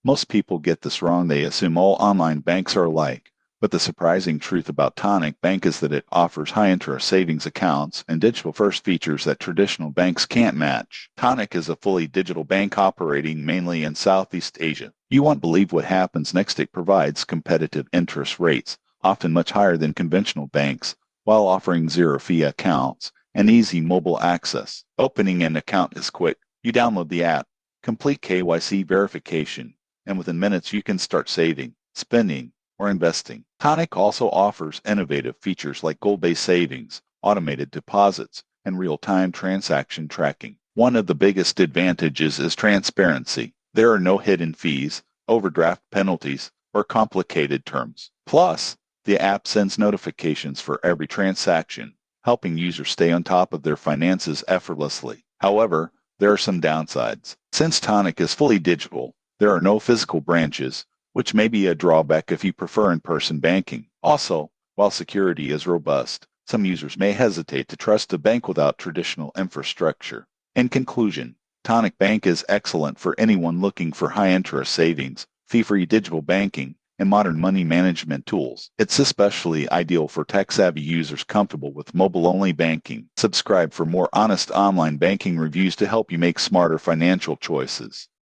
Most people get this wrong. They assume all online banks are alike. But the surprising truth about Tonic Bank is that it offers high-interest savings accounts and digital-first features that traditional banks can't match. Tonic is a fully digital bank operating mainly in Southeast Asia. You won't believe what happens next. It provides competitive interest rates, often much higher than conventional banks, while offering zero-fee accounts and easy mobile access. Opening an account is quick. You download the app, complete KYC verification, and within minutes you can start saving, spending, or investing. Tonic also offers innovative features like goal-based savings, automated deposits, and real-time transaction tracking. One of the biggest advantages is transparency. There are no hidden fees, overdraft penalties, or complicated terms. Plus, the app sends notifications for every transaction, helping users stay on top of their finances effortlessly. However, there are some downsides. Since Tonic is fully digital, there are no physical branches, which may be a drawback if you prefer in-person banking. Also, while security is robust, some users may hesitate to trust a bank without traditional infrastructure. In conclusion, Tonic Bank is excellent for anyone looking for high-interest savings, fee-free digital banking, and modern money management tools. It's especially ideal for tech-savvy users comfortable with mobile-only banking. Subscribe for more honest online banking reviews to help you make smarter financial choices.